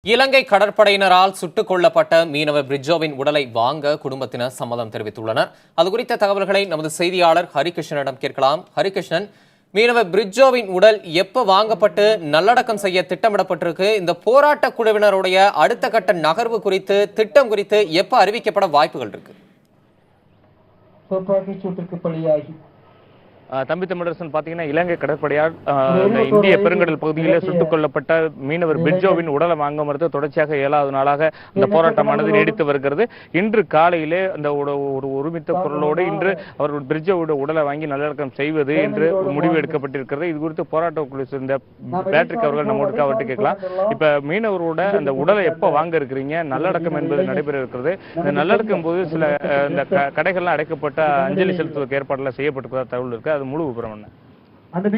இலங்கை கடற்படையினரால் சுட்டுக் கொல்லப்பட்ட மீனவர் பிரிட்ஜோவின் உடலை வாங்க குடும்பத்தினர் சம்மதம் தெரிவித்துள்ளனர். அதுகுறித்த தகவல்களை நமது செய்தியாளர் ஹரிகிருஷ்ணனிடம் கேட்கலாம். ஹரிகிருஷ்ணன், மீனவர் பிரிட்ஜோவின் உடல் எப்ப வாங்கப்பட்டு நல்லடக்கம் செய்ய திட்டமிடப்பட்டிருக்கு? இந்த போராட்ட குழுவினருடைய அடுத்த கட்ட நகர்வு குறித்து, திட்டம் குறித்து எப்ப அறிவிக்கப்பட வாய்ப்புகள் இருக்கு? துப்பாக்கிச் சூட்டிற்கு பலியாகி தம்பி தமிழரசன் பாத்தீங்கன்னா, இலங்கை கடற்படையால் இந்திய பெருங்கடல் பகுதியில் சுட்டுக் கொல்லப்பட்ட மீனவர் பிரிட்ஜோவின் உடலை வாங்க மறுத்து தொடர்ச்சியாக 7வது நாளாக இந்த போராட்டமானது நீடித்து வருகிறது. இன்று காலையிலே அந்த ஒருமித்த குரலோடு இன்று அவர்கள் பிரிட்ஜோட உடலை வாங்கி நல்லடக்கம் செய்வது என்று முடிவு எடுக்கப்பட்டிருக்கிறது. இது குறித்து போராட்ட குழு சேர்ந்த பேட்ரிக் அவர்கள் நம்மோடு அவர்கிட்ட கேட்கலாம். இப்ப மீனவரோட அந்த உடலை எப்ப வாங்க இருக்கிறீங்க? நல்லடக்கம் என்பது நடைபெற இருக்கிறது. இந்த நல்லடக்கம் போது சில இந்த கடைகள்லாம் அடைக்கப்பட்ட அஞ்சலி செலுத்துவதற்கு ஏற்பாடுலாம் செய்யப்பட்டிருக்கிறதா தகவல் இருக்கு. அது முழு விவரம் என்ன? அந்த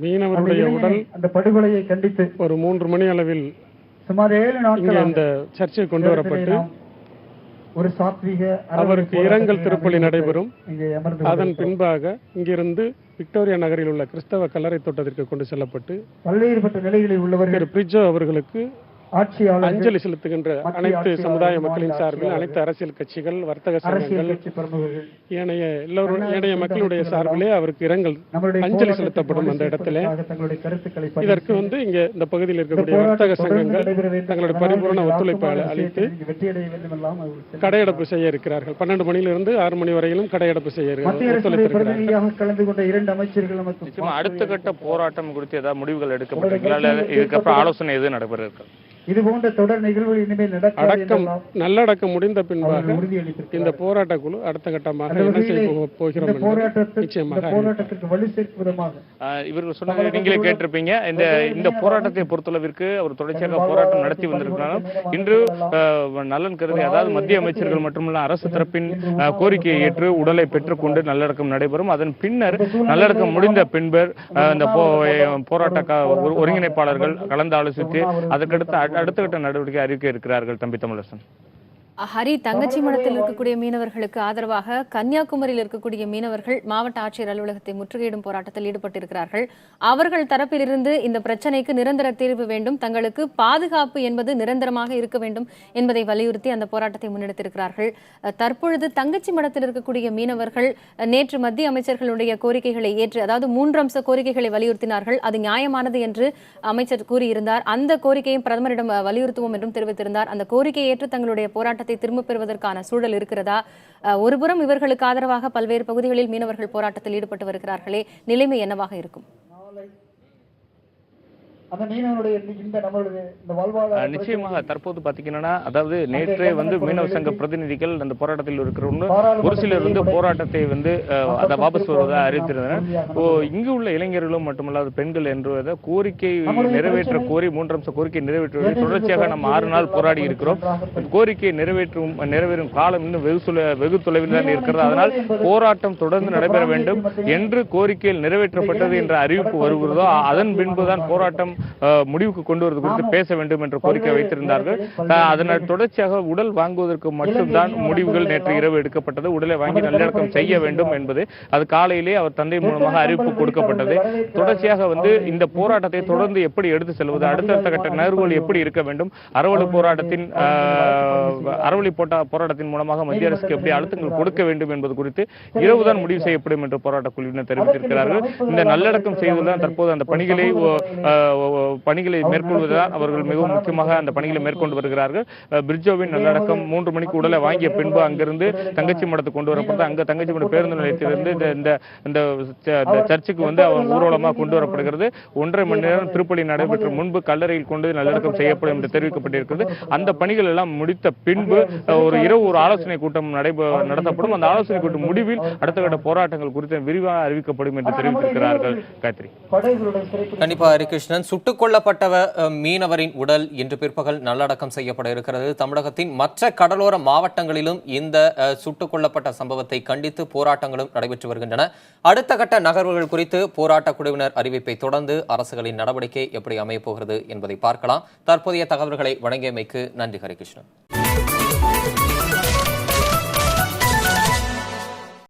மீனவருடைய உடல் அந்த படுகொலையை கண்டித்து ஒரு 3 மணி அளவில் சுமார் 7 நாட்கள் இந்த சர்ச்சை கொண்டு வரப்பட்டு ஒரு சாத்வீக அவருக்கு இரங்கல் திருப்பலி நடைபெறும். அதன் பின்பாக இங்கிருந்து விக்டோரியா நகரில் உள்ள கிறிஸ்தவ கல்லறை தோட்டத்திற்கு கொண்டு செல்லப்பட்டு பல்வேறுபட்ட நிலைகளில் உள்ளவர்கள் பிரிட்ஜோ அவர்களுக்கு அஞ்சலி செலுத்துகின்ற அனைத்து சமுதாய மக்களின் சார்பில் அனைத்து அரசியல் கட்சிகள், வர்த்தக சங்கங்கள், ஏனைய மக்களுடைய சார்பிலே அவருக்கு இரங்கல் அஞ்சலி செலுத்தப்படும். அந்த இடத்துல இதற்கு இங்க இந்த பகுதியில் இருக்கக்கூடிய வர்த்தக சங்கங்கள் தங்களுடைய பரிபூர்ண ஒத்துழைப்பு அளித்து கடையடைப்பு செய்ய இருக்கிறார்கள். 12 மணியிலிருந்து 6 மணி வரையிலும் கடையடைப்பு செய்ய ஒத்துழைத்திருக்கிறார்கள். கலந்து கொண்ட 2 அமைச்சர்கள் அடுத்த கட்ட போராட்டம் குறித்து ஏதாவது முடிவுகள் எடுக்கப்பட்டிருக்கிறா? இதுக்கப்புறம் ஆலோசனை எது நடைபெற இருக்கு? இது போன்ற தொடர் நிகழ்வுகள் இனிமேல் நல்லடக்கம் முடிந்த பின்பாக இந்த போராட்ட குழு அடுத்த கட்டமாக என்ன செய்ய போகிறோம் போராட்டத்திற்கு வலு சேர்க்கும் விதமாக இவர்கள் சொன்னதை நீங்களே கேட்டிருப்பீங்க. இந்த போராட்டத்தை பொறுத்தளவிற்கு அவர் தொடர்ச்சியாக போராட்டம் நடத்தி வந்திருக்கிறாலும் இன்று நலன் கருதி, அதாவது மத்திய அமைச்சர்கள் மட்டுமல்ல அரசு தரப்பின் கோரிக்கையை ஏற்று உடலை பெற்றுக்கொண்டு நல்லடக்கம் நடைபெறும். அதன் பின்னர் நல்லடக்கம் முடிந்த பின்பர் இந்த போராட்ட ஒருங்கிணைப்பாளர்கள் கலந்து ஆலோசித்து அதற்கடுத்து அடுத்த கட்ட நடவடிக்கை அறிவிக்க இருக்கிறார்கள். தம்பி தமிழரசன், ஹரி, தங்கச்சி மடத்தில் இருக்கக்கூடிய மீனவர்களுக்கு ஆதரவாக கன்னியாகுமரியில் இருக்கக்கூடிய மீனவர்கள் மாவட்ட ஆட்சியர் அலுவலகத்தை முற்றுகையிடும் போராட்டத்தில் ஈடுபட்டிருக்கிறார்கள். அவர்கள் தரப்பிலிருந்து இந்த பிரச்சனைக்கு நிரந்தர தீர்வு வேண்டும், தங்களுக்கு பாதுகாப்பு என்பது நிரந்தரமாக இருக்க வேண்டும் என்பதை வலியுறுத்தி அந்த போராட்டத்தை முன்னெடுத்திருக்கிறார்கள். தற்பொழுது தங்கச்சி மடத்தில் இருக்கக்கூடிய மீனவர்கள் நேற்று மத்திய அமைச்சர்களுடைய கோரிக்கைகளை ஏற்று, அதாவது 3 அம்ச கோரிக்கைகளை வலியுறுத்தினார்கள். அது நியாயமானது என்று அமைச்சர் கூறியிருந்தார். அந்த கோரிக்கையை பிரதமரிடம் வலியுறுத்துவோம் என்றும் தெரிவித்திருந்தார். அந்த கோரிக்கையை ஏற்று தங்களுடைய போராட்டத்தை திரும்ப பெறுவதற்கான சூழல் இருக்கிறதா? ஒருபுறம் இவர்களுக்கு ஆதரவாக பல்வேறு பகுதிகளில் மீனவர்கள் போராட்டத்தில் ஈடுபட்டு வருகிறார்களே, நிலைமை என்னவாக இருக்கும்? நிச்சயமாக தற்போது பாத்தீங்கன்னா, அதாவது நேற்றே மீனவ சங்க பிரதிநிதிகள் அந்த போராட்டத்தில் இருக்கிறவங்க ஒரு சிலர் போராட்டத்தை வாபஸ் வருவதாக அறிவித்திருந்தனர். இங்கு உள்ள இளைஞர்களும் மட்டுமல்லாது பெண்கள் என்பதை கோரிக்கை நிறைவேற்ற கோரி 3 அம்ச கோரிக்கை நிறைவேற்றுவதை தொடர்ச்சியாக நம்ம 6 நாள் போராடி இருக்கிறோம். கோரிக்கை நிறைவேறும் காலம் இன்னும் வெகு தொலைவில் தான் இருக்கிறது. அதனால் போராட்டம் தொடர்ந்து நடைபெற வேண்டும் என்று கோரிக்கையில் நிறைவேற்றப்பட்டது என்ற அறிவிப்பு வருகிறதோ அதன் பின்புதான் போராட்டம் முடிவுக்கு கொண்டு வருவது குறித்து பேச வேண்டும் என்ற கோரிக்கை வைத்திருந்தார்கள். அதனால் தொடர்ச்சியாக உடல் வாங்குவதற்கு மட்டும்தான் முடிவுகள் நேற்று இரவு எடுக்கப்பட்டது. உடலை வாங்கி நல்லடக்கம் செய்ய வேண்டும் என்பது அது காலையிலே அவர் தந்தை மூலமாக அறிவிப்பு கொடுக்கப்பட்டது. தொடர்ச்சியாக இந்த போராட்டத்தை தொடர்ந்து எப்படி எடுத்து செல்வது, அடுத்தடுத்த கட்ட நகர்வுகள் எப்படி இருக்க வேண்டும், அறவழி போராட்டத்தின் மூலமாக மத்திய அரசுக்கு எப்படி அழுத்தங்கள் கொடுக்க வேண்டும் என்பது குறித்து இரவுதான் முடிவு செய்யப்படும் என்று போராட்ட குழுவினர் தெரிவித்திருக்கிறார்கள். இந்த நல்லடக்கம் செய்வதுதான் தற்போது அந்த பணிகளை மேற்கொள்வதுதான் அவர்கள் மிகவும் முக்கியமாக அந்த பணிகளை மேற்கொண்டு வருகிறார்கள். பிரிட்ஜோவின் நல்லடக்கம் 3 மணிக்கு உடலை வாங்கிய பின்பு அங்கிருந்து தங்கச்சி மடத்துக்கு கொண்டு வரப்பட்டு அங்க தங்கச்சி மட பேருந்து நிலையத்திலிருந்து இந்த சர்ச்சுக்கு அவர் ஊர்வலமாக கொண்டு வரப்படுகிறது. 1.5 மணி நேரம் திருப்பலி நடைபெற்ற முன்பு கல்லறையில் கொண்டு நல்லடக்கம் செய்யப்படும் என்று தெரிவிக்கப்பட்டிருக்கிறது. அந்த பணிகள் எல்லாம் முடித்த பின்பு ஒரு ஆலோசனை கூட்டம் நடத்தப்படும். அந்த ஆலோசனை கூட்டம் முடிவில் அடுத்த கட்ட போராட்டங்கள் குறித்து விரிவாக அறிவிக்கப்படும் என்று தெரிவித்திருக்கிறார்கள். காயத்ரி, கண்டிப்பா ஹரிகிருஷ்ணன், சுட்டுக் கொல்லப்பட்ட மீனவரின் உடல் இன்று பிற்பகல் நல்லடக்கம் செய்யப்பட இருக்கிறது. தமிழகத்தின் மற்ற கடலோர மாவட்டங்களிலும் இந்த சுட்டுக் கொல்லப்பட்ட சம்பவத்தை கண்டித்து போராட்டங்களும் நடைபெற்று வருகின்றன. அடுத்த கட்ட நகர்வுகள் குறித்து போராட்ட குழுவினர் அறிவிப்பை தொடர்ந்து அரசுகளின் நடவடிக்கை எப்படி அமையப் போகிறது என்பதை பார்க்கலாம். தற்போதைய தகவல்களை வழங்கியமைக்கு நன்றி ஹரிகிருஷ்ணன்.